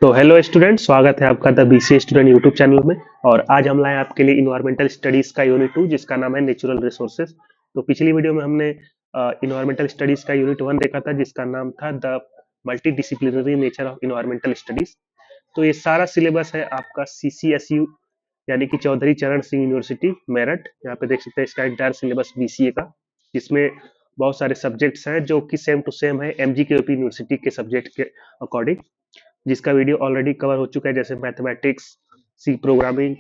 तो hello student, स्वागत है आपका the BC student YouTube channel में। और आज हम लाए आपके लिए इन्वायरमेंटल स्टडीज का यूनिट 2 जिसका नाम है नेचुरल रिसोर्सेज। तो पिछली वीडियो में हमने इन्वायरमेंटल स्टडीज का यूनिट 1 देखा था जिसका नाम था the multi disciplinary nature of environmental studies. तो ये सारा सिलेबस है आपका CCSU यानी कि चौधरी चरण सिंह यूनिवर्सिटी मेरठ। यहाँ पे देख सकते हैं इसका एंटायर सिलेबस BCA का, जिसमें बहुत सारे सब्जेक्ट्स हैं जो कि सेम टू सेम है MGKUP यूनिवर्सिटी के सब्जेक्ट के अकॉर्डिंग, जिसका वीडियो ऑलरेडी कवर हो चुका है, जैसे मैथमेटिक्स, सी प्रोग्रामिंग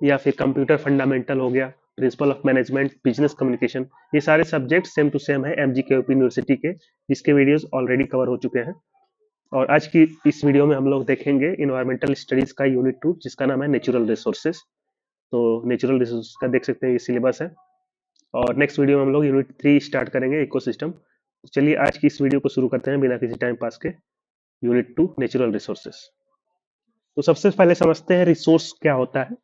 या फिर कंप्यूटर फंडामेंटल हो गया, principle of management, business communication. ये सारे सब्जेक्ट सेम टू सेम है MGKUP यूनिवर्सिटी के, जिसके वीडियोस ऑलरेडी कवर हो चुके हैं। और आज की इस वीडियो में हम लोग देखेंगे इन्वायरमेंटल स्टडीज का यूनिट 2 जिसका नाम है नेचुरल रिसोर्सेज। तो नेचुरल रिसोर्स का देख सकते हैं ये सिलेबस है। और नेक्स्ट वीडियो में हम लोग यूनिट 3 स्टार्ट करेंगे, इकोसिस्टम। तो चलिए आज की इस वीडियो को शुरू करते हैं बिना किसी टाइम पास के। Unit 2 natural resources. तो सबसे पहले समझते हैं रिसोर्स क्या होता है।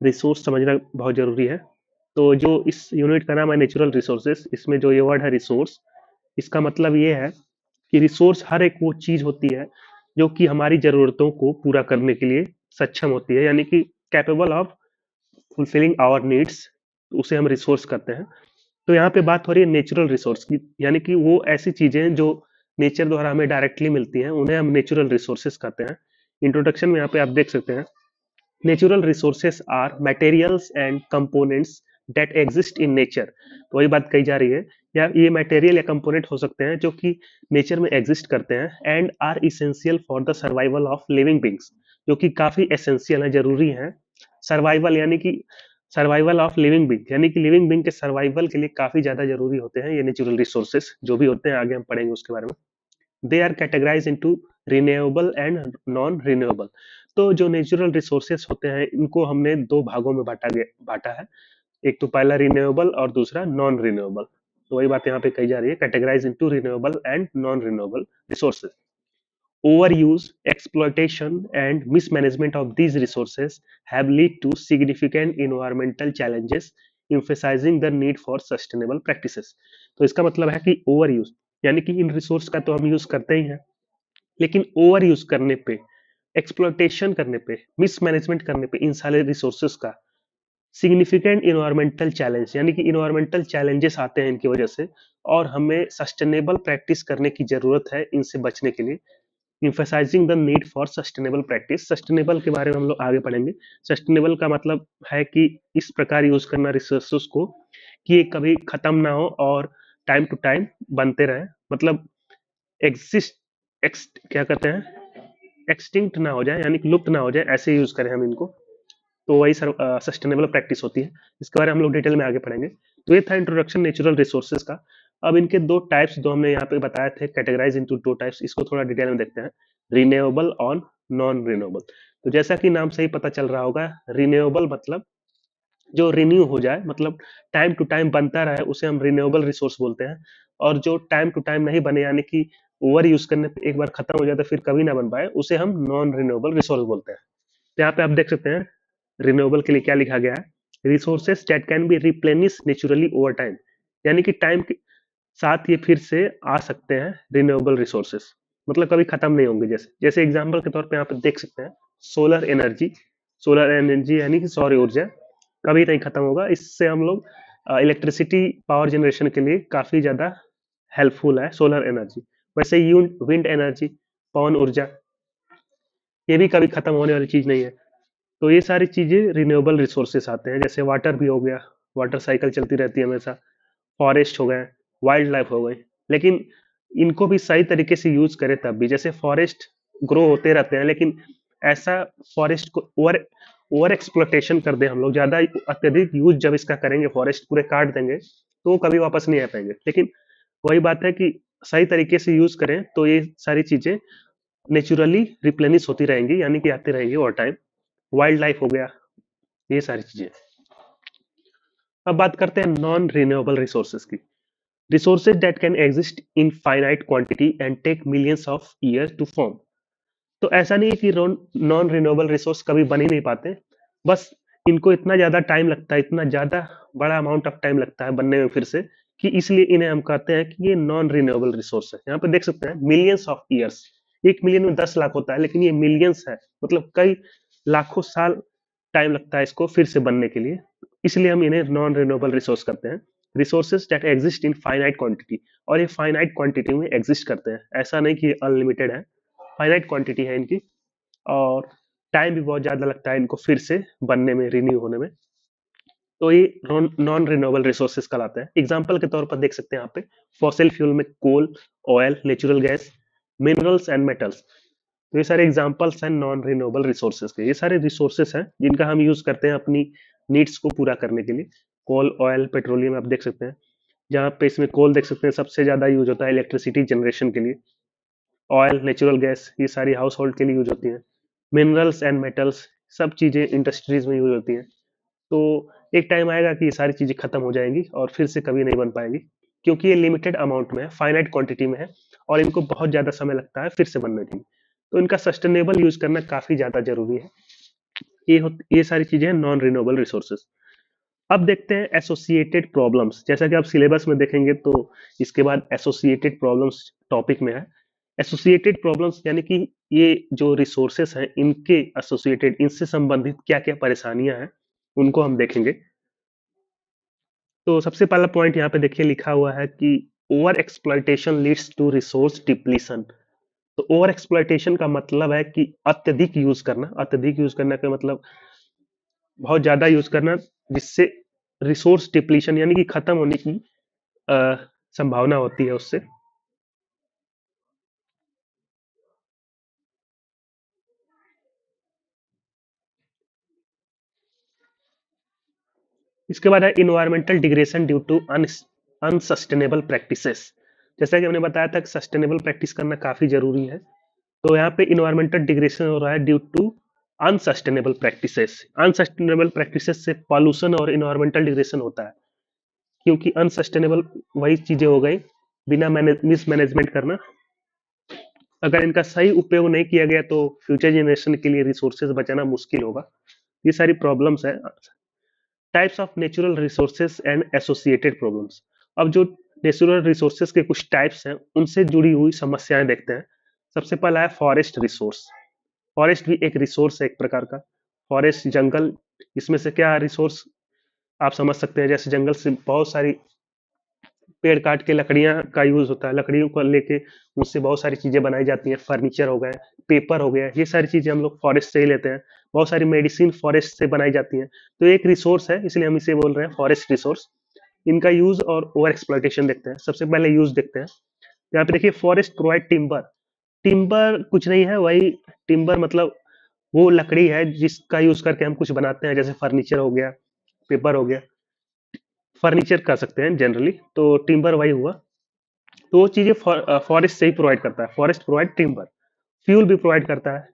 रिसोर्स समझना बहुत जरूरी है। तो जो इस यूनिट का नाम है नेचुरल रिसोर्सेज, इसमें जो ये वर्ड है रिसोर्स, इसका मतलब ये है कि रिसोर्स हर एक वो चीज होती है जो कि हमारी जरूरतों को पूरा करने के लिए सक्षम होती है, यानी कि capable of fulfilling our needs, उसे हम रिसोर्स कहते हैं। तो यहाँ पे बात हो रही है नेचुरल रिसोर्स की, यानी कि वो ऐसी चीजें जो नेचर द्वारा हमें डायरेक्टली मिलती हैं उन्हें हम नेचुरल रिसोर्सेज कहते हैं। इंट्रोडक्शन में यहाँ पे आप देख सकते हैं, natural resources are materials and components that exist in nature. तो वही बात कही जा रही है, या ये मटेरियल या कंपोनेंट हो सकते हैं जो कि नेचर में एग्जिस्ट करते हैं and are essential for the survival of living beings, जो कि काफी एसेंशियल है, जरूरी है। सर्वाइवल यानी कि सर्वाइवल ऑफ लिविंग बींग, यानी कि लिविंग बींग के सर्वाइवल के लिए काफी ज्यादा जरूरी होते हैं ये नेचुरल रिसोर्सेस जो भी होते हैं, आगे हम पढ़ेंगे उसके बारे में। They are categorize into renewable and non renewable. तो जो नेचुरल रिसोर्सेस होते हैं इनको हमने दो भागों में बांटा है। एक तो पहला रिन्यूएबल और दूसरा नॉन रिन्यूएबल। तो वही बात यहाँ पे कही जा रही है, categorize into renewable and non renewable resources. Overuse, exploitation, and mismanagement of these resources have led to significant environmental challenges, emphasizing the need for sustainable practices। तो इसका मतलब है कि ओवर यूज, यानी कि इन रिसोर्स का तो हम यूज करते ही हैं, लेकिन ओवर यूज करने पे, एक्सप्लॉयटेशन करने पे, मिसमैनेजमेंट करने पे इन सारे रिसोर्सेज का सिग्निफिकेंट इन्वायरमेंटल चैलेंज, यानी कि इन्वायरमेंटल चैलेंजेस आते हैं इनकी वजह से, और हमें सस्टेनेबल प्रैक्टिस करने की जरूरत है इनसे बचने के लिए। emphasizing the need for sustainable practice। Sustainable के बारे में हम लोग आगे पढ़ेंगे। सस्टेनेबल का मतलब है कि इस प्रकार यूज करना रिसोर्सेस को कि ये कभी खत्म ना हो और टाइम टू टाइम बनते रहे, मतलब एग्जिस्ट क्या कहते हैं, एक्सटिंक्ट ना हो जाए, यानी कि लुप्त ना हो जाए, ऐसे यूज करें हम इनको। तो वही सस्टेनेबल प्रैक्टिस होती है। इसके बारे में हम लोग डिटेल में आगे पढ़ेंगे। तो ये था इंट्रोडक्शन नेचुरल रिसोर्सेज का। अब इनके दो टाइप्स दो हमने यहाँ पे बताए थे, कैटेगराइज इनटू दो टाइप्स, इसको थोड़ा डिटेल में देखते हैं। रिन्यूएबल और नॉन रिन्यूएबल। तो जैसा कि नाम से ही पता चल रहा होगा, रिन्यूएबल मतलब जो रिन्यू हो जाए, मतलब टाइम टू टाइम बनता रहे, उसे हम रिन्यूएबल रिसोर्स बोलते हैं। और जो टाइम टू टाइम नहीं बने, यानी कि ओवर यूज करने पे एक बार खत्म हो जाए तो फिर कभी ना बन पाए, उसे हम नॉन रिन्यूएबल रिसोर्स बोलते हैं। तो यहाँ पे आप देख सकते हैं रिन्यूएबल के लिए क्या लिखा गया है, resources that can be replenish naturally over time, यानी कि टाइम के साथ ये फिर से आ सकते हैं रिन्यूएबल रिसोर्सेज, मतलब कभी खत्म नहीं होंगे। जैसे जैसे एग्जांपल के तौर पे यहाँ पे देख सकते हैं सोलर एनर्जी। सोलर एनर्जी यानी कि सौर ऊर्जा कभी नहीं खत्म होगा। इससे हम लोग इलेक्ट्रिसिटी पावर जनरेशन के लिए काफी ज्यादा हेल्पफुल है सोलर एनर्जी। वैसे ही विंड एनर्जी, पवन ऊर्जा, ये भी कभी खत्म होने वाली चीज नहीं है। तो ये सारी चीजें रिन्यूएबल रिसोर्सेस आते हैं। जैसे वाटर भी हो गया, वाटर साइकिल चलती रहती है हमेशा। फॉरेस्ट हो गए, वाइल्ड लाइफ हो गई। लेकिन इनको भी सही तरीके से यूज करें तब भी, जैसे फॉरेस्ट ग्रो होते रहते हैं, लेकिन ऐसा फॉरेस्ट को ओवर ओवर एक्सप्लोटेशन कर दे हम लोग, ज्यादा अत्यधिक यूज जब इसका करेंगे, फॉरेस्ट पूरे काट देंगे, तो वो कभी वापस नहीं आ पाएंगे। लेकिन वही बात है कि सही तरीके से यूज करें तो ये सारी चीजें नेचुरली रिप्लेनिश होती रहेंगी, यानी कि आती रहेंगी ओवर टाइम। वाइल्ड लाइफ हो गया, ये सारी चीजें। अब बात करते हैं नॉन रिन्यूएबल रिसोर्सेज की। Resources that can exist in finite quantity and take millions of years to form. तो ऐसा नहीं है कि नॉन रिन्यूएबल रिसोर्स कभी बन ही नहीं पाते, बस इनको इतना ज्यादा टाइम लगता है, इतना ज्यादा बड़ा अमाउंट ऑफ टाइम लगता है बनने में फिर से, कि इसलिए इन्हें हम कहते हैं कि ये नॉन रिन्यूएबल रिसोर्स है। यहाँ पे देख सकते हैं मिलियंस ऑफ ईयर्स, 1 मिलियन में 10 लाख होता है, लेकिन ये मिलियंस है, मतलब कई लाखों साल टाइम लगता है इसको फिर से बनने के लिए। इसलिए हम इन्हें नॉन रिन्यूएबल रिसोर्स करते हैं। Resources that exist in finite quantity, और ये फाइनाइट क्वांटिटी में एग्जिस्ट करते हैं, ऐसा नहीं कि अनलिमिटेड है, फाइनाइट क्वांटिटी है इनकी, और टाइम भी बहुत ज्यादा लगता है इनको फिर से बनने में, रिन्यू होने में। तो ये नॉन रिन्यूएबल रिसोर्सेज कहलाते हैं। एग्जाम्पल के तौर पर देख सकते हैं यहाँ पे, फॉसिल फ्यूल में coal, oil, natural gas, minerals and metals. तो ये सारे एग्जाम्पल्स हैं नॉन रिन्यूएबल रिसोर्सेज के। ये सारे रिसोर्सेज हैं जिनका हम यूज करते हैं अपनी नीड्स को पूरा करने के लिए। कोल, ऑयल, पेट्रोलियम आप देख सकते हैं, जहाँ पे इसमें कोल देख सकते हैं सबसे ज्यादा यूज होता है इलेक्ट्रिसिटी जनरेशन के लिए। ऑयल, नेचुरल गैस, ये सारी हाउस होल्ड के लिए यूज होती है। मिनरल्स एंड मेटल्स, सब चीजें इंडस्ट्रीज में यूज होती हैं। तो एक टाइम आएगा कि ये सारी चीजें खत्म हो जाएंगी और फिर से कभी नहीं बन पाएंगी, क्योंकि ये लिमिटेड अमाउंट में है, फाइनाइट क्वांटिटी में है, और इनको बहुत ज्यादा समय लगता है फिर से बनने के लिए। तो इनका सस्टेनेबल यूज करना काफी ज्यादा जरूरी है। ये सारी चीजें नॉन रिन्यूएबल रिसोर्सेज। अब देखते हैं एसोसिएटेड प्रॉब्लम्स। जैसा कि आप सिलेबस में देखेंगे तो इसके बाद एसोसिएटेड प्रॉब्लम्स टॉपिक में है। एसोसिएटेड प्रॉब्लम्स यानी कि ये जो रिसोर्सेस हैं इनके एसोसिएटेड, इनसे संबंधित क्या क्या परेशानियां हैं उनको हम देखेंगे। तो सबसे पहला पॉइंट यहाँ पे देखिए लिखा हुआ है कि over exploitation leads to resource depletion. तो ओवर एक्सप्लॉइटेशन का मतलब है कि अत्यधिक यूज करना। अत्यधिक यूज करने का मतलब बहुत ज्यादा यूज करना, जिससे रिसोर्स डिप्लीशन यानी कि खत्म होने की अ, संभावना होती है उससे। इसके बाद है environmental degradation due to unsustainable practices. जैसा कि हमने बताया था कि सस्टेनेबल प्रैक्टिस करना काफी जरूरी है। तो यहाँ पे इन्वायरमेंटल डिग्रेडेशन हो रहा है due to unsustainable practices. Unsustainable practices से पॉल्यूशन और इन्वायरमेंटल डिग्रेडेशन होता है, क्योंकि अनसस्टेनेबल वही चीजें हो गई, बिना मिसमैनेजमेंट करना। अगर इनका सही उपयोग नहीं किया गया तो फ्यूचर जनरेशन के लिए रिसोर्सेज बचाना मुश्किल होगा। ये सारी प्रॉब्लम्स है। Types of natural resources and associated problems. अब जो नेचुरल रिसोर्सेज के कुछ टाइप्स हैं उनसे जुड़ी हुई समस्याएं देखते हैं। सबसे पहला है फॉरेस्ट रिसोर्स। फॉरेस्ट भी एक रिसोर्स है एक प्रकार का। फॉरेस्ट, जंगल, इसमें से क्या रिसोर्स आप समझ सकते हैं। जैसे जंगल से बहुत सारी पेड़ काट के लकड़ियां का यूज होता है, लकड़ियों को लेके उससे बहुत सारी चीजें बनाई जाती हैं, फर्नीचर हो गए, पेपर हो गया, ये सारी चीजें हम लोग फॉरेस्ट से ही लेते हैं। बहुत सारी मेडिसिन फॉरेस्ट से बनाई जाती हैं। तो एक रिसोर्स है, इसलिए हम इसे बोल रहे हैं फॉरेस्ट रिसोर्स। इनका यूज और ओवर एक्सप्लॉइटेशन देखते हैं। सबसे पहले यूज देखते हैं। यहाँ पे देखिए, फॉरेस्ट प्रोवाइड टिम्बर। टिम्बर कुछ नहीं है, वही टिम्बर मतलब वो लकड़ी है जिसका यूज करके हम कुछ बनाते हैं, जैसे फर्नीचर हो गया, पेपर हो गया, फर्नीचर कर सकते हैं जनरली। तो टिम्बर वही हुआ। तो वो चीजें फॉरेस्ट से ही प्रोवाइड करता है। Forest provide timber. फ्यूल भी प्रोवाइड करता है,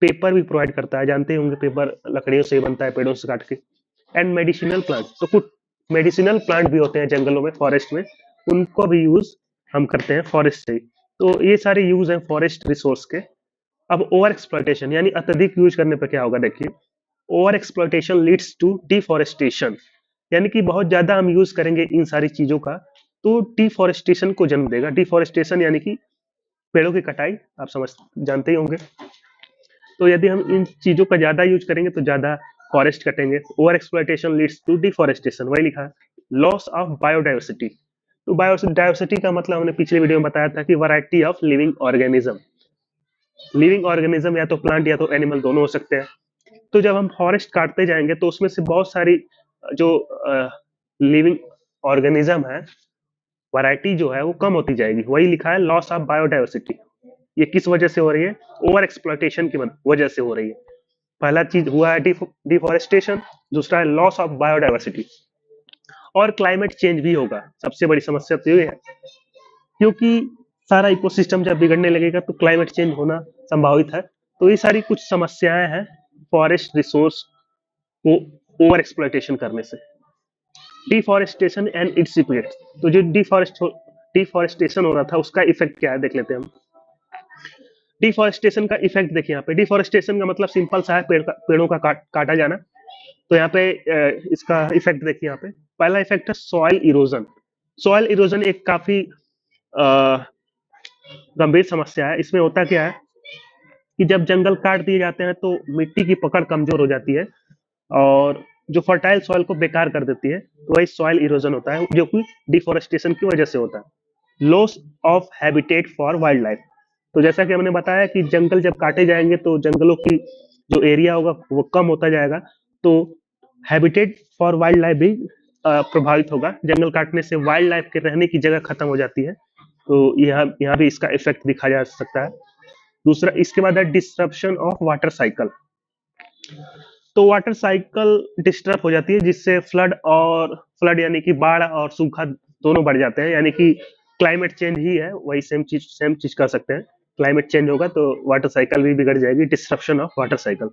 पेपर भी प्रोवाइड करता है, जानते होंगे पेपर लकड़ियों से ही बनता है, पेड़ों से काट के। एंड मेडिसिनल प्लांट, तो कुछ मेडिसिनल प्लांट भी होते हैं जंगलों में, फॉरेस्ट में, उनको भी यूज हम करते हैं फॉरेस्ट से ही। तो ये सारे यूज हैं फॉरेस्ट रिसोर्स के। अब ओवर एक्सप्लॉइटेशन यानी अत्यधिक यूज करने पर क्या होगा, देखिए, over exploitation leads to deforestation. यानी कि बहुत ज्यादा हम यूज करेंगे इन सारी चीजों का तो डिफॉरेस्टेशन को जन्म देगा। डिफॉरेस्टेशन यानी कि पेड़ों की कटाई, आप समझ जानते ही होंगे। तो यदि हम इन चीजों का ज्यादा यूज करेंगे तो ज्यादा फॉरेस्ट कटेंगे। Over exploitation leads to deforestation, वही लिखा है। Loss of biodiversity. तो बायोडाइवर्सिटी का मतलब हमने पिछले वीडियो में बताया था कि variety of living organism. Living organism या तो प्लांट या तो एनिमल, दोनों हो सकते हैं। तो जब हम फॉरेस्ट काटते जाएंगे तो उसमें से बहुत सारी जो लिविंग ऑर्गेनिज्म है, वैरायटी जो है वो कम होती जाएगी। वही लिखा है लॉस ऑफ बायोडाइवर्सिटी। ये किस वजह से हो रही है? ओवर एक्सप्लॉइटेशन की वजह से हो रही है। पहला चीज हुआ है डिफॉरेस्टेशन, दूसरा है लॉस ऑफ बायोडाइवर्सिटी। और क्लाइमेट चेंज भी होगा। सबसे बड़ी समस्या तो ये है, क्योंकि सारा इकोसिस्टम जब बिगड़ने लगेगा तो क्लाइमेट चेंज होना संभावित है। तो ये सारी कुछ समस्याएं हैं फॉरेस्ट रिसोर्स को ओवर एक्सप्लॉइटेशन करने से। Deforestation and its effect. तो जो डिफॉरेस्टेशन हो रहा था उसका इफेक्ट क्या है देख लेते हैं हम। डिफॉरेस्टेशन का इफेक्ट देखिए यहाँ पे। डिफॉरेस्टेशन का मतलब सिंपल सा है, पेड़ों का काटा जाना। तो यहाँ पे इसका इफेक्ट देखिए यहाँ पे। पहला इफेक्ट है सॉइल इरोजन। सॉइल इरोजन एक काफी गंभीर समस्या है। इसमें होता क्या है कि जब जंगल काट दिए जाते हैं तो मिट्टी की पकड़ कमजोर हो जाती है और जो फर्टाइल सॉइल को बेकार कर देती है, तो वही सॉइल इरोजन होता है जो कि डिफोरेस्टेशन की वजह से होता है। Loss of habitat for wild life. तो जैसा कि हमने बताया कि जंगल जब काटे जाएंगे तो जंगलों की जो एरिया होगा वो कम होता जाएगा, तो हैबिटेट फॉर वाइल्ड लाइफ भी प्रभावित होगा। जंगल काटने से वाइल्ड लाइफ के रहने की जगह खत्म हो जाती है, तो यहाँ भी इसका इफेक्ट दिखा जा सकता है। दूसरा इसके बाद है डिस्ट्रप्शन ऑफ वाटर साइकिल। तो वाटर साइकिल डिस्टर्ब हो जाती है जिससे फ्लड यानी कि बाढ़ और सूखा दोनों बढ़ जाते हैं, यानी कि क्लाइमेट चेंज ही है, वही सेम चीज कर सकते हैं। क्लाइमेट चेंज होगा तो वाटर साइकिल भी बिगड़ जाएगी, disruption of water cycle.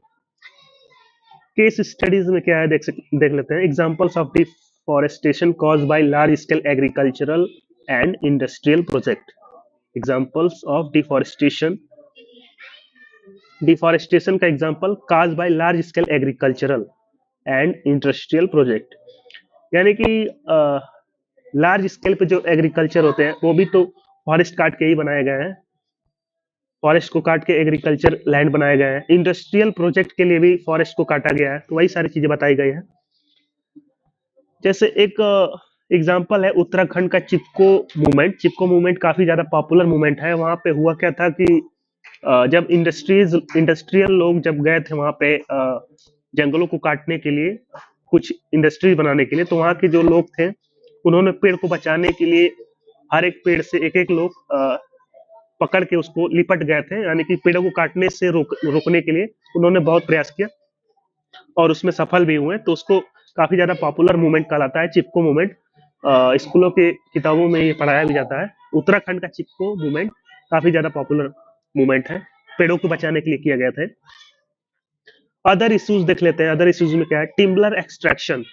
Case studies में क्या है देख लेते हैं। Examples of deforestation caused by large scale agricultural and industrial project. Examples of deforestation का example cause by large scale agricultural and industrial project, यानी कि लार्ज स्केल पे जो एग्रीकल्चर होते हैं वो भी तो फॉरेस्ट काट के ही बनाए गए हैं। फॉरेस्ट को काट के एग्रीकल्चर लैंड बनाए गए हैं। इंडस्ट्रियल प्रोजेक्ट के लिए भी फॉरेस्ट को काटा गया है, तो वही सारी चीजें बताई गई हैं। जैसे एक एग्जांपल है उत्तराखंड का चिपको मूवमेंट। चिपको मूवमेंट काफी ज्यादा पॉपुलर मूवमेंट है। वहां पे हुआ क्या था कि जब इंडस्ट्रियल लोग जब गए थे वहां पे जंगलों को काटने के लिए, कुछ इंडस्ट्री बनाने के लिए, तो वहां के जो लोग थे उन्होंने पेड़ को बचाने के लिए हर एक पेड़ से एक एक लोग पकड़ के उसको लिपट गए थे, यानी कि पेड़ों को काटने से रोकने के लिए उन्होंने बहुत प्रयास किया और उसमें सफल भी हुए। तो उसको काफी ज्यादा पॉपुलर मूवमेंट कहलाता है, चिपको मूवमेंट। स्कूलों के किताबों में ये पढ़ाया भी जाता है। उत्तराखंड का चिपको मूवमेंट काफी ज्यादा पॉपुलर मूवमेंट है, पेड़ों को बचाने के लिए किया गया था। अदर इश्यूज देख लेते हैं। अदर इश्यूज में क्या है, टिम्बलर एक्सट्रैक्शन।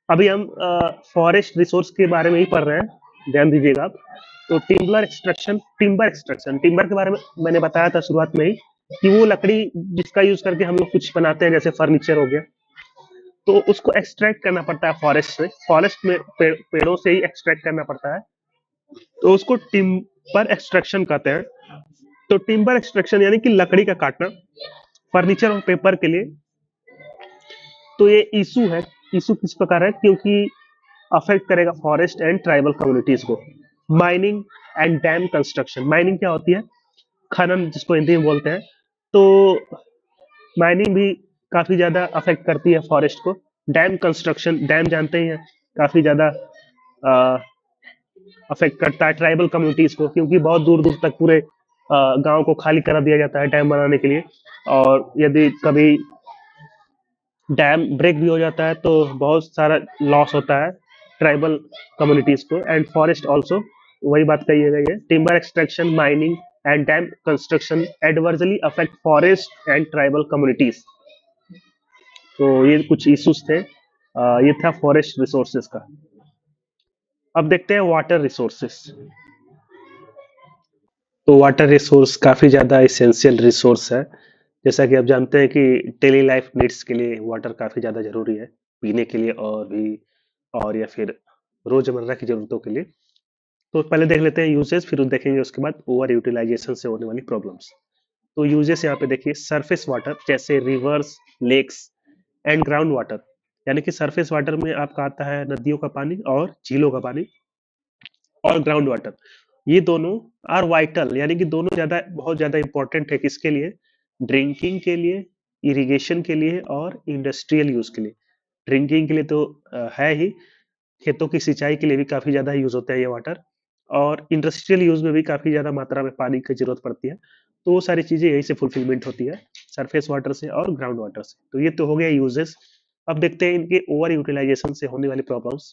अभी हम फॉरेस्ट रिसोर्स के बारे में ही पढ़ रहे हैं, ध्यान दीजिएगा आप। तो टिम्बर के बारे में मैंने बताया था शुरुआत में ही कि वो लकड़ी जिसका यूज करके हम लोग कुछ बनाते हैं, जैसे फर्नीचर हो गया, तो उसको एक्सट्रैक्ट करना पड़ता है फॉरेस्ट से। फॉरेस्ट में पेड़ों से ही एक्सट्रैक्ट करना पड़ता है, तो उसको टिम्बर एक्सट्रैक्शन कहते हैं। तो टिम्बर एक्सट्रैक्शन यानी कि लकड़ी का काटना फर्नीचर और पेपर के लिए। तो ये इशू है। इशू किस प्रकार है, क्योंकि अफेक्ट करेगा फॉरेस्ट एंड ट्राइबल कम्युनिटीज को। Mining and dam construction. Mining क्या होती है, खनन जिसको हिंदी में बोलते हैं। तो माइनिंग भी काफी ज्यादा अफेक्ट करती है फॉरेस्ट को। डैम कंस्ट्रक्शन, डैम जानते ही हैं, काफी ज्यादा अफेक्ट करता है ट्राइबल कम्युनिटीज को, क्योंकि बहुत दूर दूर तक पूरे गांव को खाली करा दिया जाता है डैम बनाने के लिए। और यदि कभी डैम ब्रेक भी हो जाता है तो बहुत सारा लॉस होता है ट्राइबल कम्युनिटीज को एंड फॉरेस्ट ऑल्सो। वही बात कही गई है, timber extraction, mining and dam construction adversely affect forest and tribal communities. तो ये कुछ इश्यूज थे। ये था फॉरेस्ट रिसोर्सेज का। अब देखते हैं वाटर रिसोर्सेज। तो वाटर रिसोर्स काफी ज्यादा इसेंशियल रिसोर्स है। जैसा कि आप जानते हैं कि डेली लाइफ नीड्स के लिए वाटर काफी ज्यादा जरूरी है, पीने के लिए और भी, और या फिर रोजमर्रा की जरूरतों के लिए। तो पहले देख लेते हैं यूजेस, फिर देखेंगे उसके बाद ओवर यूटिलाइजेशन से होने वाली प्रॉब्लम्स। तो यूजेस यहाँ पे देखिए, सरफेस वाटर जैसे rivers, lakes and ground water. यानी कि सरफेस वाटर में आपका आता है नदियों का पानी और झीलों का पानी, और ग्राउंड वाटर। ये दोनों आर वाइटल, यानी कि दोनों बहुत ज्यादा इंपॉर्टेंट है। किसके लिए, ड्रिंकिंग के लिए, इरिगेशन के लिए और इंडस्ट्रियल यूज के लिए। ड्रिंकिंग के लिए तो है ही, खेतों की सिंचाई के लिए भी काफी ज्यादा यूज होता है ये वाटर, और इंडस्ट्रियल यूज में भी काफी ज्यादा मात्रा में पानी की जरूरत पड़ती है। तो वो सारी चीजें यही से फुलफिलमेंट होती है, सरफेस वाटर से और ग्राउंड वाटर से। तो ये तो हो गया यूजेस। अब देखते हैं इनके ओवर यूटिलाइजेशन से होने वाली प्रॉब्लम्स।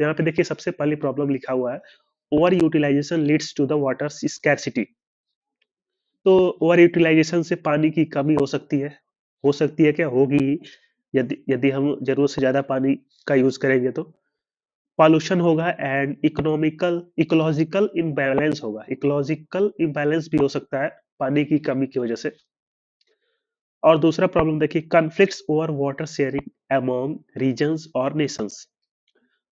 तो यहाँ पे देखिए सबसे पहली प्रॉब्लम लिखा हुआ है, over utilization leads to the water scarcity. तो ओवर यूटिलाइजेशन से पानी की कमी हो सकती है। हो सकती है क्या, होगी ही। यदि यदि हम जरूरत से ज्यादा पानी का यूज करेंगे तो पॉल्यूशन होगा एंड इकोलॉजिकल इम्बैलेंस होगा। इकोलॉजिकल इम्बैलेंस भी हो सकता है पानी की कमी की वजह से। और दूसरा प्रॉब्लम देखिए, conflicts over water sharing among regions और नेशंस।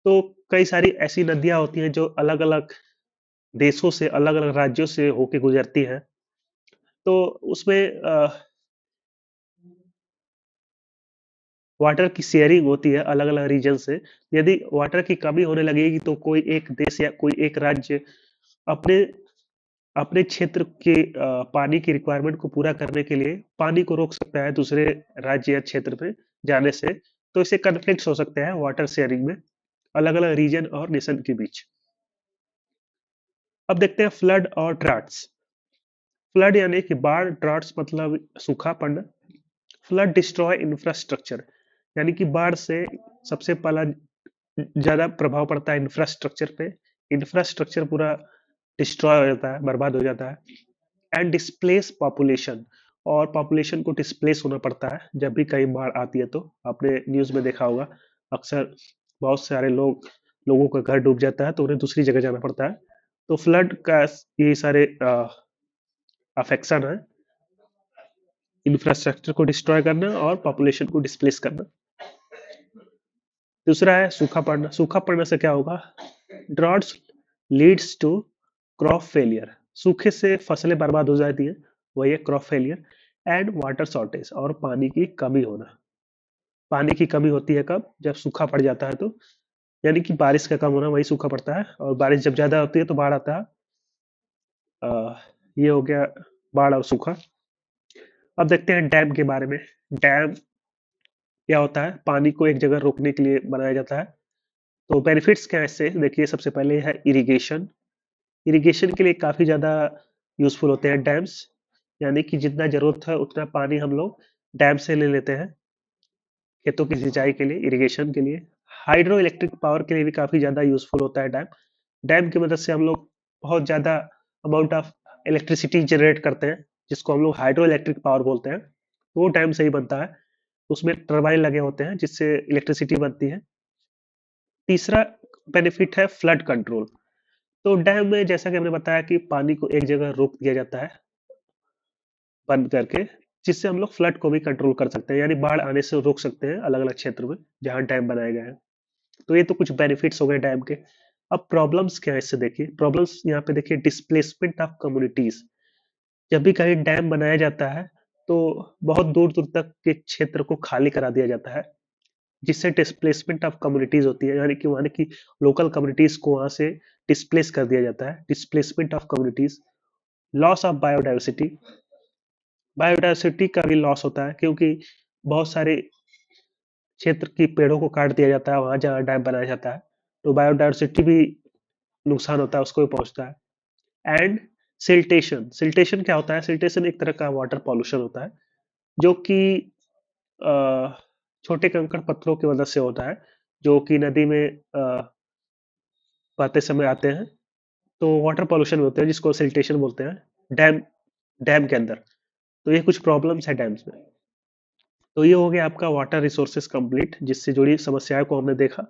तो कई सारी ऐसी नदियां होती हैं जो अलग अलग देशों से, अलग अलग राज्यों से होके गुजरती है। तो उसमें वाटर की शेयरिंग होती है अलग अलग रीजन से। यदि वाटर की कमी होने लगेगी तो कोई एक देश या कोई एक राज्य अपने अपने क्षेत्र के पानी की रिक्वायरमेंट को पूरा करने के लिए पानी को रोक सकता है दूसरे राज्य या क्षेत्र में जाने से। तो इससे कन्फ्लिक्ट हो सकते हैं वाटर शेयरिंग में अलग अलग रीजन और नेशन के बीच। अब देखते हैं फ्लड और ड्राट्स। फ्लड यानी कि बाढ़, ड्राट्स मतलब सूखा पड़ना। फ्लड डिस्ट्रॉय इंफ्रास्ट्रक्चर, यानी कि बाढ़ से सबसे पहला ज्यादा प्रभाव पड़ता है इंफ्रास्ट्रक्चर पे। इंफ्रास्ट्रक्चर पूरा डिस्ट्रॉय हो जाता है, बर्बाद हो जाता है। एंड डिस्प्लेस पॉपुलेशन, और पॉपुलेशन को डिस्प्लेस होना पड़ता है जब भी कहीं बाढ़ आती है। तो आपने न्यूज में देखा होगा, अक्सर बहुत सारे लोगों का घर डूब जाता है तो उन्हें दूसरी जगह जाना पड़ता है। तो फ्लड का ये सारे अफेक्शन है, इंफ्रास्ट्रक्चर को डिस्ट्रॉय करना और पॉपुलेशन को डिस्प्लेस करना। दूसरा है सूखा पड़ना। सूखा पड़ने से क्या होगा? Droughts leads to crop failure, सूखे से फसलें बर्बाद हो जाती हैं, वही है crop failure. And water shortage, और पानी की कमी होना। पानी की कमी होती है कब? जब सूखा पड़ जाता है तो, यानी कि बारिश का कम होना वही सूखा पड़ता है, और बारिश जब ज्यादा होती है तो बाढ़ आता है। ये हो गया बाढ़ और सूखा। अब देखते हैं डैम के बारे में। डैम क्या होता है? पानी को एक जगह रोकने के लिए बनाया जाता है। तो बेनिफिट्स क्या है इससे? देखिए, सबसे पहले है इरिगेशन। इरिगेशन के लिए काफी ज्यादा यूजफुल होते हैं डैम्स, यानी कि जितना जरूरत है उतना पानी हम लोग डैम से ले लेते हैं खेतों की सिंचाई के लिए, इरिगेशन के लिए। हाइड्रो इलेक्ट्रिक पावर के लिए भी काफी ज्यादा यूजफुल होता है डैम। डैम की मदद से हम लोग बहुत ज्यादा अमाउंट ऑफ इलेक्ट्रिसिटी जनरेट करते हैं, जिसको हम लोग हाइड्रो इलेक्ट्रिक पावर बोलते हैं। वो डैम से ही बनता है। उसमें टरबाइन लगे होते हैं जिससे इलेक्ट्रिसिटी बनती है। तीसरा बेनिफिट है फ्लड कंट्रोल। तो डैम में जैसा कि हमने बताया कि पानी को एक जगह रोक दिया जाता है बंद करके, जिससे हम लोग फ्लड को भी कंट्रोल कर सकते हैं, यानी बाढ़ आने से रोक सकते हैं अलग अलग क्षेत्र में जहां डैम बनाए गए हैं। तो ये तो कुछ बेनिफिट्स हो गए डैम के। अब प्रॉब्लम्स क्या है इससे? देखिए प्रॉब्लम्स यहाँ पे देखिए, डिस्प्लेसमेंट ऑफ कम्युनिटीज। जब भी कहीं डैम बनाया जाता है तो बहुत दूर दूर तक के क्षेत्र को खाली करा दिया जाता है, जिससे डिस्प्लेसमेंट ऑफ कम्युनिटीज होती है, यानी कि वहां की लोकल कम्युनिटीज को वहां से डिस्प्लेस कर दिया जाता है। Displacement of communities. Loss of biodiversity. Biodiversity का भी लॉस होता है, क्योंकि बहुत सारे क्षेत्र की पेड़ों को काट दिया जाता है वहां जहाँ डैम बनाया जाता है। तो बायोडाइवर्सिटी भी नुकसान होता है, उसको भी पहुंचता है। And siltation. सिल्टेशन क्या होता है? सिल्टेशन एक तरह का वाटर पॉल्यूशन होता है, जो कि छोटे कंकड़ पत्थरों की मदद से होता है, जो कि नदी में बहते समय आते हैं। तो वाटर पॉल्यूशन होते हैं जिसको सिल्टेशन बोलते हैं डैम डैम के अंदर। तो ये कुछ प्रॉब्लम्स है डैम्स में। तो ये हो गया आपका वाटर रिसोर्सेज कंप्लीट, जिससे जुड़ी समस्याओं को हमने देखा।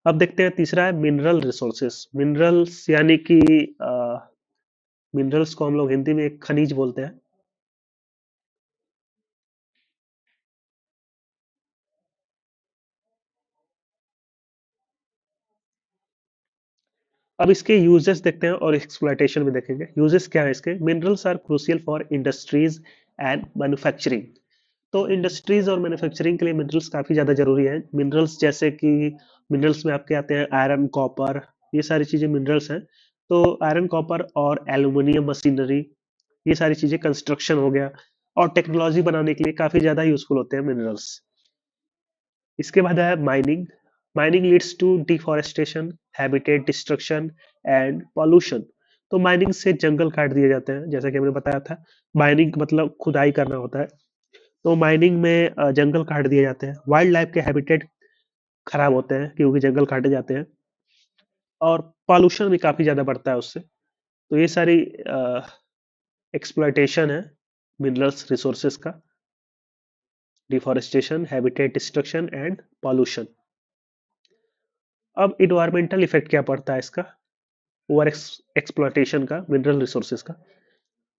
अब देखते हैं तीसरा है मिनरल रिसोर्सेज। मिनरल्स यानी कि मिनरल्स को हम लोग हिंदी में खनिज बोलते हैं। अब इसके यूजेस देखते हैं और एक्सप्लॉयटेशन भी देखेंगे। यूजेस क्या है इसके? Minerals are crucial for industries and manufacturing. तो इंडस्ट्रीज और मैन्युफैक्चरिंग के लिए मिनरल्स काफी ज्यादा जरूरी है। मिनरल्स जैसे कि मिनरल्स में आपके आते हैं आयरन, कॉपर, ये सारी चीजें मिनरल्स हैं। तो आयरन, कॉपर और एल्यूमिनियम मशीनरी, ये सारी चीजें, कंस्ट्रक्शन हो गया और टेक्नोलॉजी बनाने के लिए काफी ज्यादा यूजफुल होते हैं मिनरल्स। इसके बाद है mining. Mining leads to deforestation, habitat destruction and pollution. तो माइनिंग से जंगल काट दिए जाते हैं, जैसा कि हमने बताया था। माइनिंग मतलब खुदाई करना होता है। तो माइनिंग में जंगल काट दिए जाते हैं, वाइल्ड लाइफ के हैबिटेट खराब होते हैं क्योंकि जंगल काटे जाते हैं, और पॉल्यूशन भी काफी ज्यादा बढ़ता है उससे। तो ये सारी एक्सप्लॉयटेशन है मिनरल्स रिसोर्सेज का। Deforestation, habitat destruction and pollution. अब इन्वायरमेंटल इफेक्ट क्या पड़ता है इसका, ओवर एक्सप्लॉयटेशन का, मिनरल रिसोर्सेज का?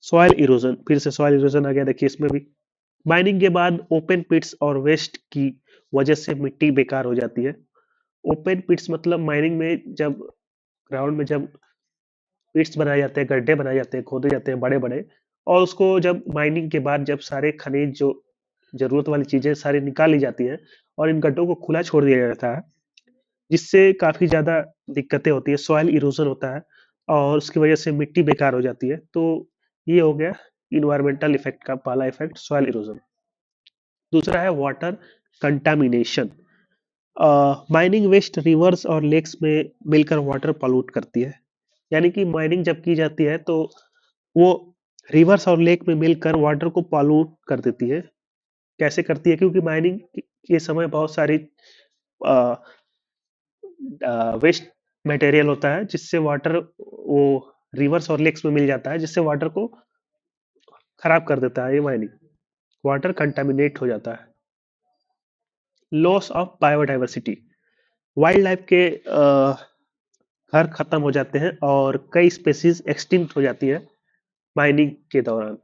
सॉइल इरोजन, फिर से सॉइल इरोजन आ गया, देखिए इसमें भी। माइनिंग के बाद ओपन पिट्स और वेस्ट की वजह से मिट्टी बेकार हो जाती है। ओपन पिट्स मतलब माइनिंग में जब ग्राउंड में जब पिट्स बनाए जाते हैं, गड्ढे बनाए जाते हैं, खोदे जाते हैं बड़े बड़े, और उसको जब माइनिंग के बाद जब सारे खनिज जो जरूरत वाली चीजें सारी निकाल ली जाती हैं और इन गड्ढों को खुला छोड़ दिया जाता है, जिससे काफी ज्यादा दिक्कतें होती है, सॉइल इरोजन होता है और उसकी वजह से मिट्टी बेकार हो जाती है। तो ये हो गया इन्वायरमेंटल इफेक्ट का पहला इफेक्ट, सॉइल इरोजन। दूसरा है water contamination. Mining waste rivers और लेक्स में मिलकर वाटर पॉल्यूट करती है। यानी कि माइनिंग जब की जाती है तो वो रिवर्स और लेक में मिलकर वाटर को पॉल्यूट कर देती है। कैसे करती है? क्योंकि माइनिंग के समय बहुत सारी वेस्ट मटेरियल होता है जिससे वाटर वो रिवर्स और लेक्स में मिल जाता है, जिससे वाटर को खराब कर देता है ये माइनिंग, वाटर कंटामिनेट हो जाता है। Loss of biodiversity, wild life के घर खत्म हो जाते हैं और कई स्पेसीज एक्सटिंक्ट हो जाती है माइनिंग के दौरान।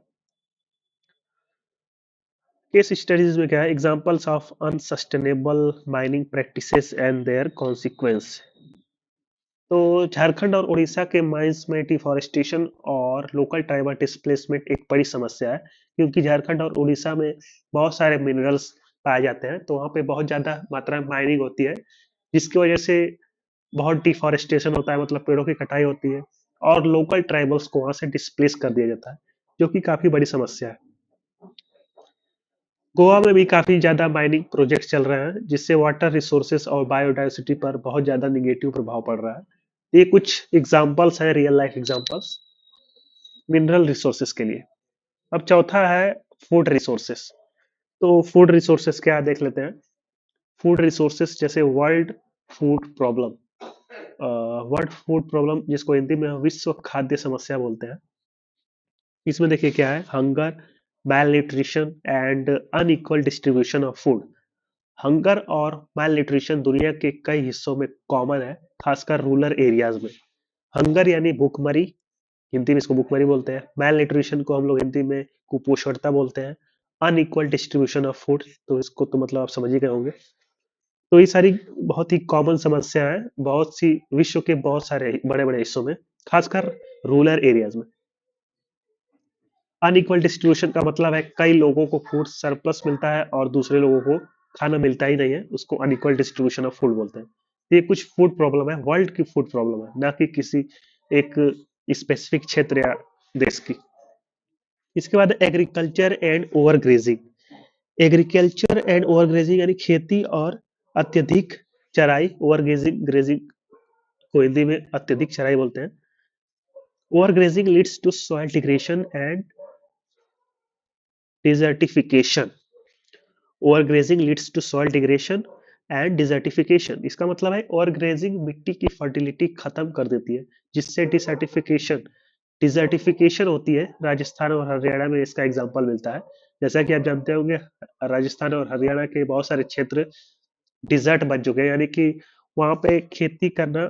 केस स्टडीज में क्या है? Examples of unsustainable mining practices and their consequence. तो झारखंड और उड़ीसा के माइंस में डिफॉरेस्टेशन और लोकल ट्राइबल डिस्प्लेसमेंट एक बड़ी समस्या है, क्योंकि झारखंड और उड़ीसा में बहुत सारे मिनरल्स पाए जाते हैं, तो वहाँ पे बहुत ज्यादा मात्रा में माइनिंग होती है, जिसकी वजह से बहुत डिफॉरेस्टेशन होता है, मतलब पेड़ों की कटाई होती है और लोकल ट्राइबल्स को वहां से डिस्प्लेस कर दिया जाता है, जो कि काफी बड़ी समस्या है। गोवा में भी काफी ज्यादा माइनिंग प्रोजेक्ट चल रहे हैं, जिससे वाटर रिसोर्सेस और बायोडाइवर्सिटी पर बहुत ज्यादा निगेटिव प्रभाव पड़ रहा है। ये कुछ एग्जांपल्स हैं, real life examples mineral resources के लिए। अब चौथा है फूड रिसोर्सेस। तो फूड रिसोर्सेस क्या है देख लेते हैं। फूड रिसोर्सेस जैसे world food problem, world food problem जिसको हिंदी में विश्व खाद्य समस्या बोलते हैं। इसमें देखिए क्या है, hunger, malnutrition and unequal distribution of food. Hunger और मैल न्यूट्रिशन दुनिया के कई हिस्सों में कॉमन है, खासकर रूरल एरियाज में। हंगर यानी भूखमरी, हिंदी में इसको भूखमरी बोलते हैं। मैल न्यूट्रिशन को हम लोग हिंदी में कुपोषणता बोलते हैं। अनइक्वल डिस्ट्रीब्यूशन ऑफ फूड, तो इसको तो मतलब आप समझ ही गए होंगे। तो ये सारी बहुत ही कॉमन समस्या है, बहुत सी विश्व के बहुत सारे बड़े बड़े हिस्सों में, खासकर रूरल एरियाज में। अनइक्वल डिस्ट्रीब्यूशन का मतलब है कई लोगों को फूड सरप्लस मिलता है और दूसरे लोगों को खाना मिलता ही नहीं है, उसको अनइक्वल डिस्ट्रीब्यूशन ऑफ फूड बोलते हैं। ये कुछ फूड प्रॉब्लम है, वर्ल्ड की फूड प्रॉब्लम है, ना कि किसी एक स्पेसिफिक क्षेत्र या देश की। इसके बाद agriculture and overgrazing. Agriculture and overgrazing यानी खेती और अत्यधिक चराई। ओवरग्रेजिंग, ग्रेजिंग को हिंदी में अत्यधिक चराई बोलते हैं। Overgrazing leads to soil degradation and desertification. Overgrazing leads to soil degradation and desertification. इसका मतलब है ओवरग्रेजिंग मिट्टी की फर्टिलिटी खत्म कर देती है, जिससे डिसर्टिफिकेशन, डिजर्टिफिकेशन होती है। राजस्थान और हरियाणा में इसका एग्जांपल मिलता है। जैसा कि आप जानते होंगे, राजस्थान और हरियाणा के बहुत सारे क्षेत्र डिजर्ट बन चुके हैं, यानी कि वहाँ पे खेती करना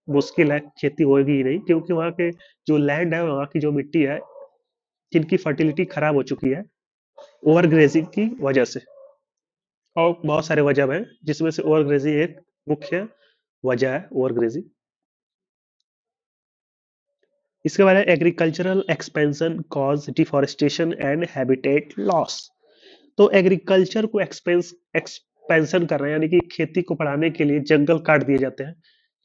मुश्किल है, खेती होगी ही नहीं, क्योंकि वहाँ के जो लैंड है, वहाँ की जो मिट्टी है, जिनकी फर्टिलिटी खराब हो चुकी है ओवरग्रेजिंग की वजह से। और बहुत सारे वजह हैं, जिसमें से ओवरग्रेजिंग एक मुख्य वजह है, ओवरग्रेजिंग। इसके बाद agricultural expansion cause deforestation and habitat loss. तो एग्रीकल्चर को एक्सपेंशन कर रहे हैं, यानी कि खेती को बढ़ाने के लिए जंगल काट दिए जाते हैं।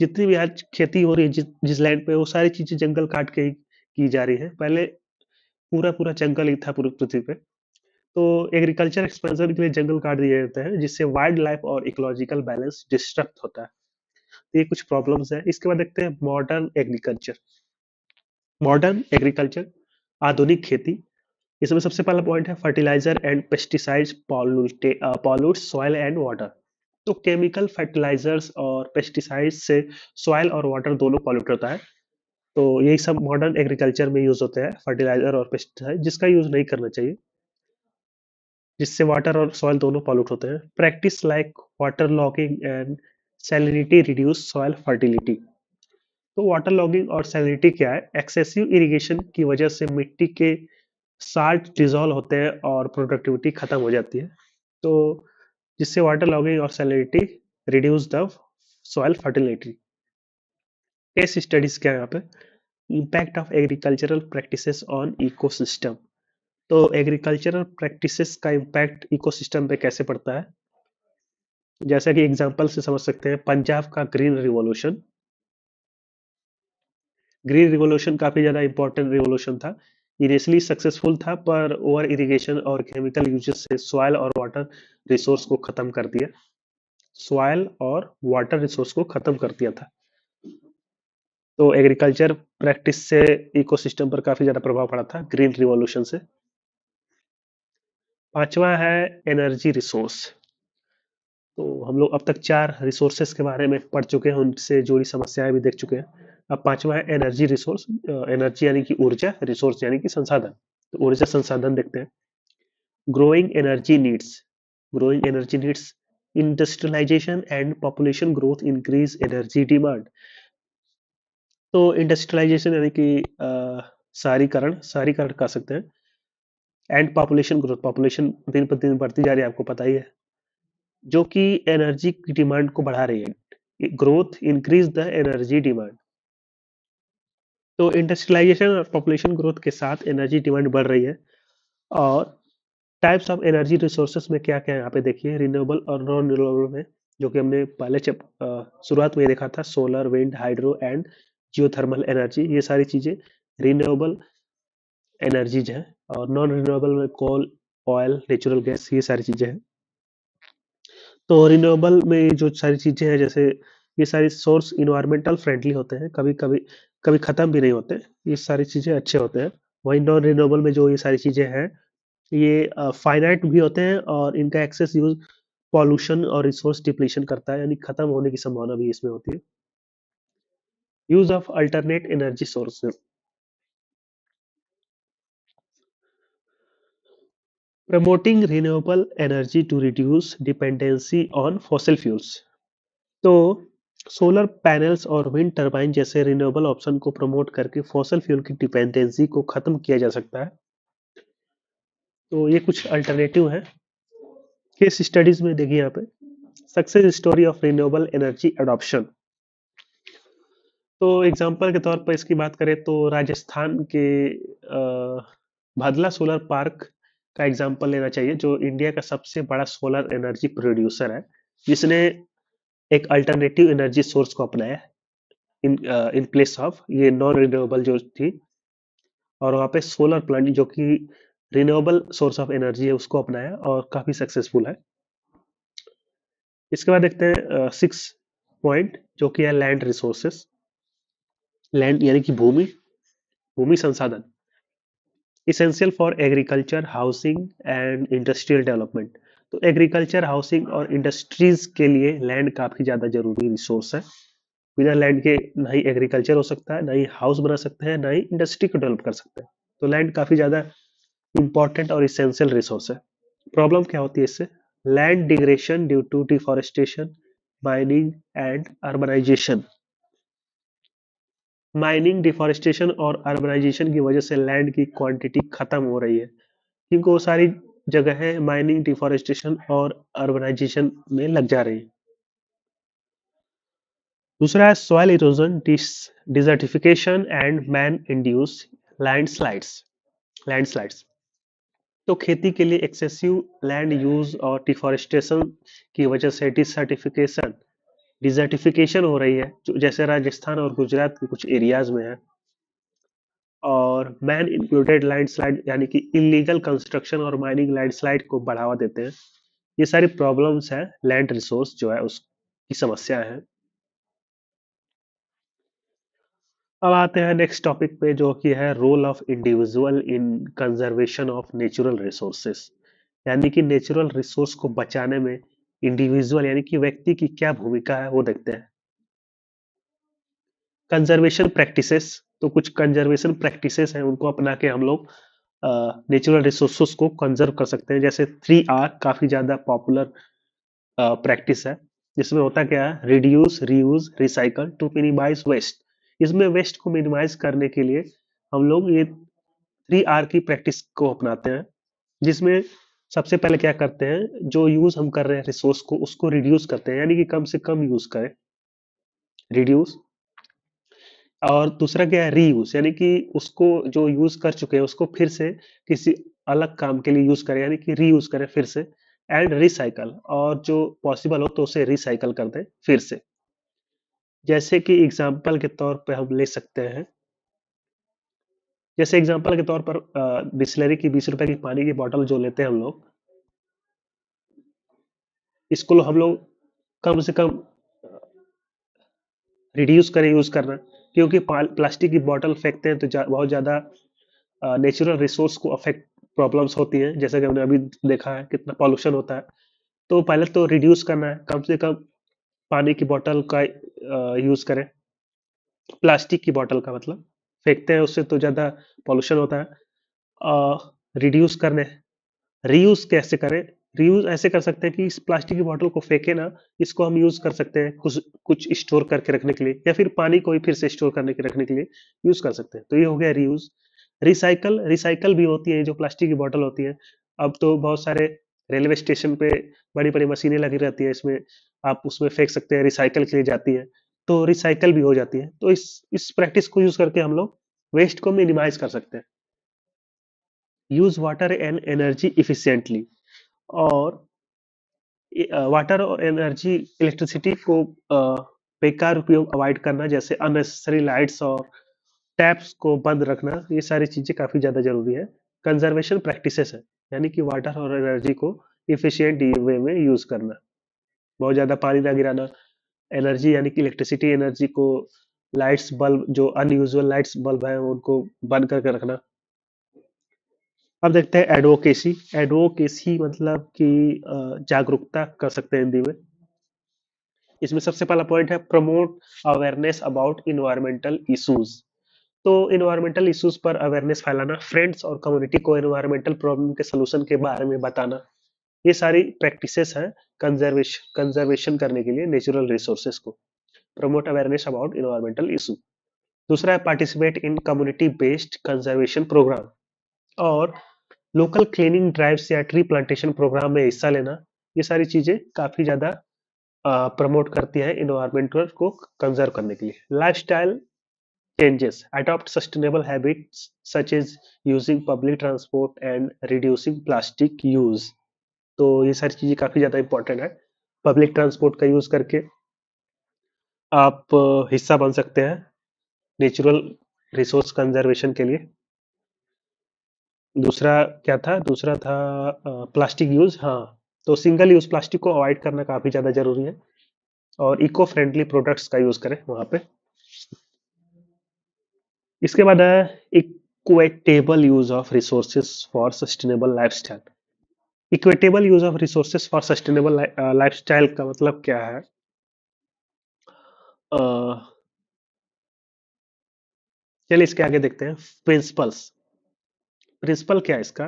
जितनी भी आज खेती हो रही है जिस लैंड पे, वो सारी चीजें जंगल काट के ही की जा रही है। पहले पूरा पूरा जंगल ही था पूरी पृथ्वी पे। तो एग्रीकल्चर एक्सपेंशन के लिए जंगल काट दिए जाते हैं, जिससे वाइल्ड लाइफ और इकोलॉजिकल बैलेंस डिस्टर्ब होता है। तो ये कुछ प्रॉब्लम्स है। इसके बाद देखते हैं मॉडर्न एग्रीकल्चर। मॉडर्न एग्रीकल्चर, आधुनिक खेती। इसमें सबसे पहला पॉइंट है fertilizer and pesticides pollute soil and water. तो केमिकल फर्टिलाइजर्स और पेस्टिसाइड्स से सॉइल और वाटर दोनों पॉल्यूट होता है। तो यही सब मॉडर्न एग्रीकल्चर में यूज होते हैं, फर्टिलाइजर और पेस्टिसाइड, जिसका यूज नहीं करना चाहिए, जिससे वाटर और सॉइल दोनों पॉल्यूट होते हैं। Practice like water logging and salinity reduce soil fertility. तो वाटर लॉगिंग और सैलिनिटी क्या है? एक्सेसिव इरिगेशन की वजह से मिट्टी के साल्ट डिजोल्व होते हैं और प्रोडक्टिविटी खत्म हो जाती है। तो जिससे वाटर लॉगिंग और salinity reduce the soil fertility. Case studies क्या है यहाँ पे? Impact of agricultural practices on ecosystem. तो एग्रीकल्चरल प्रैक्टिसेस का इम्पैक्ट इकोसिस्टम पे कैसे पड़ता है, जैसा कि एग्जांपल से समझ सकते हैं पंजाब का ग्रीन रिवॉल्यूशन। ग्रीन रिवॉल्यूशन काफी ज्यादा इंपॉर्टेंट रिवॉल्यूशन था। इनिशियली सक्सेसफुल था पर ओवर इरिगेशन और केमिकल यूजेस से सॉइल और वाटर रिसोर्स को खत्म कर दिया। सॉइल और वाटर रिसोर्स को खत्म कर दिया था। तो एग्रीकल्चर प्रैक्टिस से इकोसिस्टम पर काफी ज्यादा प्रभाव पड़ा था ग्रीन रिवॉल्यूशन से। पांचवा है एनर्जी रिसोर्स। तो हम लोग अब तक 4 रिसोर्सेस के बारे में पढ़ चुके हैं, उनसे जुड़ी समस्याएं भी देख चुके हैं। अब पांचवा है एनर्जी रिसोर्स। एनर्जी यानी कि ऊर्जा, रिसोर्स यानी कि संसाधन। तो ऊर्जा संसाधन देखते हैं। Growing energy needs. Growing energy needs, industrialization and population growth increase energy demand. तो इंडस्ट्रियलाइजेशन यानी कि शहरीकरण, शहरीकरण कह सकते हैं। एंड पॉपुलेशन ग्रोथ, पॉपुलेशन दिन पर दिन बढ़ती जा रही है, आपको पता ही है, जो कि एनर्जी की डिमांड को बढ़ा रही है। Growth increase the energy demand. तो इंडस्ट्रियलाइजेशन और पॉपुलेशन ग्रोथ के साथ एनर्जी डिमांड बढ़ रही है। और टाइप्स ऑफ एनर्जी रिसोर्सेस में क्या क्या है यहाँ पे देखिए, रिन्यूएबल और नॉन रिन्यूएबल में, जो कि हमने पहले शुरुआत में ही देखा था, solar, wind, hydro and geothermal energy, ये सारी चीजें रिन्यूएबल एनर्जीज हैं। और नॉन रिन्यूएबल में कोल, ऑयल, नेचुरल गैस, ये सारी चीजें हैं। तो रिन्यूएबल में जो सारी चीजें हैं, जैसे ये सारी सोर्स इन्वायरमेंटल फ्रेंडली होते हैं, कभी कभी कभी खत्म भी नहीं होते, ये सारी चीजें अच्छे होते हैं। वहीं नॉन रिन्यूएबल में जो ये सारी चीजें हैं, ये फाइनाइट भी होते हैं और इनका एक्सेस यूज पॉल्यूशन और रिसोर्स डिप्लीशन करता है, यानी खत्म होने की संभावना भी इसमें होती है। Use of alternate energy sources. Promoting renewable energy to reduce dependency on fossil fuels. तो सोलर पैनल्स और विंड टरबाइन जैसे रिन्यूएबल ऑप्शन को प्रमोट करके फॉसिल फ्यूल की डिपेंडेंसी को खत्म किया जा सकता है। तो ये कुछ अल्टरनेटिव है। केस स्टडीज में देखिए यहाँ पे, success story of renewable energy adoption. तो एग्जांपल के तौर पर इसकी बात करें तो राजस्थान के भादला सोलर पार्क का एग्जांपल लेना चाहिए, जो इंडिया का सबसे बड़ा सोलर एनर्जी प्रोड्यूसर है, जिसने एक अल्टरनेटिव एनर्जी सोर्स को अपनाया इन इन प्लेस ऑफ ये नॉन रिन्यूएबल जो थी, और वहाँ पे सोलर प्लांट जो कि रिन्यूएबल सोर्स ऑफ एनर्जी है उसको अपनाया और काफी सक्सेसफुल है। इसके बाद देखते हैं 6 पॉइंट, जो कि है लैंड रिसोर्सेस। लैंड यानी कि भूमि, भूमि संसाधन, essential for agriculture, housing and industrial development. तो एग्रीकल्चर, हाउसिंग और इंडस्ट्रीज के लिए लैंड काफी ज्यादा जरूरी रिसोर्स है। बिना लैंड के ना ही एग्रीकल्चर हो सकता है, ना ही हाउस बना सकते हैं, ना ही इंडस्ट्री को डेवलप कर सकते हैं। तो लैंड काफी ज्यादा इंपॉर्टेंट और इसेंशियल रिसोर्स है। प्रॉब्लम क्या होती है इससे, land degradation due to deforestation, mining and urbanization. Mining, deforestation और अर्बनाइजेशन की वजह से लैंड की क्वांटिटी खत्म हो रही है, क्योंकि वो सारी जगहें माइनिंग, डिफॉरेस्टेशन और अर्बनाइजेशन में लग जा रही है। दूसरा है soil erosion, desertification and man induce landslides. Landslides, तो खेती के लिए एक्सेसिव लैंड यूज और डिफॉरेस्टेशन की वजह से डिसर्टिफिकेशन, डिजर्टिफिकेशन हो रही है, जो जैसे राजस्थान और गुजरात के कुछ एरियाज में है। और मैन इंक्लूडेड लैंडस्लाइड यानी कि इलीगल कंस्ट्रक्शन और माइनिंग लैंडस्लाइड को बढ़ावा देते हैं। ये सारी प्रॉब्लम्स है, लैंड रिसोर्स जो है उसकी समस्या है। अब आते हैं नेक्स्ट टॉपिक पे, जो कि है role of individual in conservation of natural resources. यानी कि नेचुरल रिसोर्स को बचाने में इंडिविजुअल यानी कि व्यक्ति की क्या भूमिका है वो देखते हैं। कंजर्वेशन प्रैक्टिसेस, तो कुछ कंजर्वेशन प्रैक्टिसेस हैं, उनको अपना के हम लोग नेचुरल रिसोर्सेस को कंजर्व कर सकते हैं। जैसे 3R काफी ज्यादा पॉपुलर प्रैक्टिस है, जिसमें होता क्या है, reduce, reuse, recycle to minimize waste. इसमें वेस्ट को मिनिमाइज करने के लिए हम लोग ये 3R की प्रैक्टिस को अपनाते हैं, जिसमें सबसे पहले क्या करते हैं, जो यूज हम कर रहे हैं रिसोर्स को उसको रिड्यूस करते हैं, यानी कि कम से कम यूज करें, रिड्यूस। और दूसरा क्या है, रीयूज, यानी कि उसको जो यूज कर चुके हैं उसको फिर से किसी अलग काम के लिए यूज करें, यानी कि रीयूज करें फिर से। एंड रिसाइकल, और जो पॉसिबल हो तो उसे रिसाइकल कर दें फिर से। जैसे कि एग्जाम्पल के तौर पे हम ले सकते हैं, जैसे एग्जाम्पल के तौर पर बिस्लरी की 20 रुपए की पानी की बोतल जो लेते हैं हम लोग, इसको हम लोग कम से कम रिड्यूस करें यूज करना, क्योंकि प्लास्टिक की बोतल फेंकते हैं तो बहुत ज्यादा नेचुरल रिसोर्स को अफेक्ट प्रॉब्लम्स होती हैं, जैसे कि हमने अभी देखा है कितना पॉल्यूशन होता है। तो पहले तो रिड्यूस करना है, कम से कम पानी की बोतल का यूज करें, प्लास्टिक की बोतल का मतलब, फेंकते हैं उससे तो ज्यादा पॉल्यूशन होता है। रिड्यूस करने, रीयूज कैसे करें, रीयूज ऐसे कर सकते हैं कि इस प्लास्टिक की बोतल को फेंके ना, इसको हम यूज कर सकते हैं कुछ कुछ स्टोर करके रखने के लिए, या फिर पानी को भी फिर से स्टोर करने के रखने के लिए यूज कर सकते हैं। तो ये हो गया रीयूज। रिसाइकल, रिसाइकल भी होती है जो प्लास्टिक की बोतल होती है। अब तो बहुत सारे रेलवे स्टेशन पे बड़ी बड़ी मशीनें लगी रहती है, इसमें आप उसमें फेंक सकते हैं, रिसाइकल के लिए जाती है, तो रिसाइकल भी हो जाती है। तो इस प्रैक्टिस को यूज करके हम लोग वेस्ट को मिनिमाइज कर सकते हैं। Use water and energy efficiently, और वाटर और एनर्जी, इलेक्ट्रिसिटी को बेकार उपयोग अवॉइड करना, जैसे अननेसेसरी लाइट्स और टैप्स को बंद रखना, ये सारी चीजें काफी ज्यादा जरूरी है। कंजर्वेशन प्रैक्टिसेस है, यानी कि वाटर और एनर्जी को इफिशिएंट वे में यूज करना, बहुत ज्यादा पानी ना गिराना, एनर्जी यानी कि इलेक्ट्रिसिटी एनर्जी को, लाइट्स बल्ब जो अनयूजुअल लाइट्स बल्ब है उनको बंद करके रखना। अब देखते हैं एडवोकेसी। एडवोकेसी मतलब कि जागरूकता कर सकते हैं हिंदी में। इसमें सबसे पहला पॉइंट है promote awareness about environmental issues. तो इन्वायरमेंटल इश्यूज पर अवेयरनेस फैलाना, फ्रेंड्स और कम्युनिटी को इन्वायरमेंटल प्रॉब्लम के सोल्यूशन के बारे में बताना, ये सारी प्रैक्टिसेस हैं कंजर्वेशन करने के लिए नेचुरल रिसोर्सेज को। Promote awareness about environmental issue. दूसरा है participate in community based conservation program, और लोकल क्लीनिंग ड्राइव्स या ट्री प्लांटेशन प्रोग्राम में हिस्सा लेना। ये सारी चीजें काफी ज्यादा प्रमोट करती है इन्वायरमेंट को कंजर्व करने के लिए। Lifestyle changes, adopt sustainable habits such as using public transport and reducing plastic use. तो ये सारी चीजें काफी ज्यादा इंपॉर्टेंट है। पब्लिक ट्रांसपोर्ट का यूज करके आप हिस्सा बन सकते हैं नेचुरल रिसोर्स कंजर्वेशन के लिए। दूसरा क्या था, दूसरा था प्लास्टिक यूज, हाँ। तो सिंगल यूज प्लास्टिक को अवॉइड करना काफी ज्यादा जरूरी है, और इको फ्रेंडली प्रोडक्ट्स का यूज करें वहां पे। इसके बाद है इक्वेटेबल use of resources for sustainable lifestyle. इक्वेटेबल use of resources for sustainable lifestyle का मतलब क्या है? अ, चलिए इसके आगे देखते हैं। प्रिंसिपल्स, प्रिंसिपल क्या है इसका?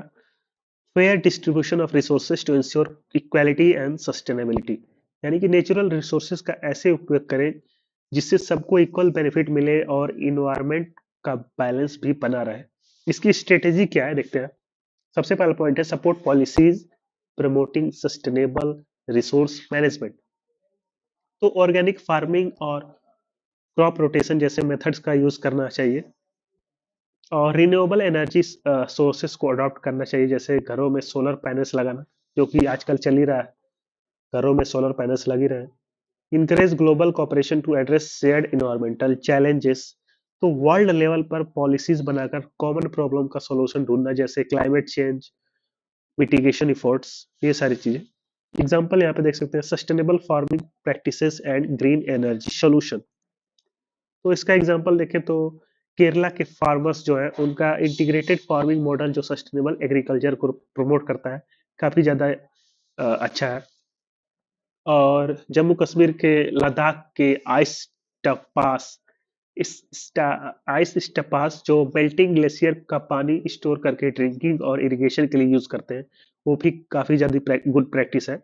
Fair distribution of resources to ensure equality and sustainability, यानी कि नेचुरल रिसोर्सेज का ऐसे उपयोग करें जिससे सबको इक्वल बेनिफिट मिले और इन्वायरमेंट का बैलेंस भी बना रहे। इसकी स्ट्रेटेजी क्या है देखते हैं। सबसे पहला पॉइंट है support policies promoting sustainable resource management. तो ऑर्गेनिक फार्मिंग और क्रॉप रोटेशन जैसे मेथड्स का यूज करना चाहिए, और रिन्यूएबल एनर्जी सोर्सेस को अडॉप्ट करना चाहिए, जैसे घरों में सोलर पैनल्स लगाना, जो कि आजकल चल ही रहा है, घरों में सोलर पैनल्स लगी रहे। Encourage global cooperation to address shared environmental challenges. तो वर्ल्ड लेवल पर पॉलिसीज बनाकर कॉमन प्रॉब्लम का सॉल्यूशन ढूंढना, जैसे क्लाइमेट चेंज मिटिगेशन इफोर्ट्स, ये सारी चीजें। एग्जांपल यहाँ पे देख सकते हैं, sustainable farming practices and green energy solution. तो इसका एग्जांपल देखें तो केरला के फार्मर्स जो है उनका इंटीग्रेटेड फार्मिंग मॉडल जो सस्टेनेबल एग्रीकल्चर को प्रमोट करता है, काफी ज्यादा अच्छा है। और जम्मू कश्मीर के लद्दाख के आइस टपास, आइस स्टपास जो मेल्टिंग ग्लेशियर का पानी स्टोर करके ड्रिंकिंग और इरिगेशन के लिए यूज करते हैं, वो भी काफी ज्यादा गुड प्रैक्टिस है।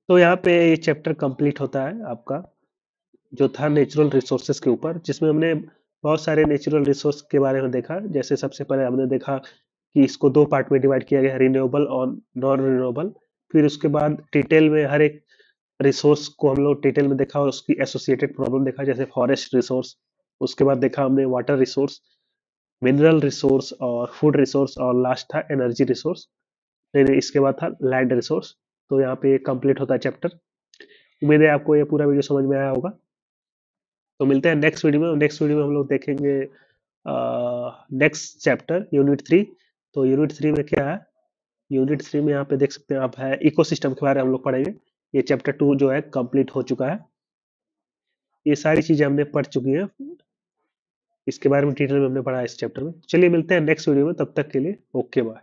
तो यहाँ पे ये चैप्टर कंप्लीट होता है आपका, जो था नेचुरल रिसोर्सेज के ऊपर, जिसमें हमने बहुत सारे नेचुरल रिसोर्स के बारे में देखा। जैसे सबसे पहले हमने देखा कि इसको दो पार्ट में डिवाइड किया गया है, रिन्यूएबल और नॉन रिन्यूएबल। फिर उसके बाद डिटेल में हर एक रिसोर्स को हम लोग डिटेल में देखा और उसकी एसोसिएटेड प्रॉब्लम देखा, जैसे फॉरेस्ट रिसोर्स। उसके बाद देखा हमने वाटर रिसोर्स, मिनरल रिसोर्स और फूड रिसोर्स, और लास्ट था एनर्जी रिसोर्स। फिर इसके बाद था लैंड रिसोर्स। तो यहाँ पे कंप्लीट होता है चैप्टर। उम्मीद है आपको ये पूरा वीडियो समझ में आया होगा। तो मिलते हैं नेक्स्ट वीडियो में। नेक्स्ट वीडियो में हम लोग देखेंगे नेक्स्ट चैप्टर यूनिट 3। तो यूनिट 3 में क्या है, यूनिट 3 में यहाँ पे देख सकते हैं आप, है इकोसिस्टम के बारे में हम लोग पढ़ेंगे। ये चैप्टर 2 जो है कंप्लीट हो चुका है। ये सारी चीजें हमने पढ़ चुकी हैं, इसके बारे में डिटेल में हमने पढ़ा है इस चैप्टर में। चलिए मिलते हैं नेक्स्ट वीडियो में, तब तक के लिए ओके बाय।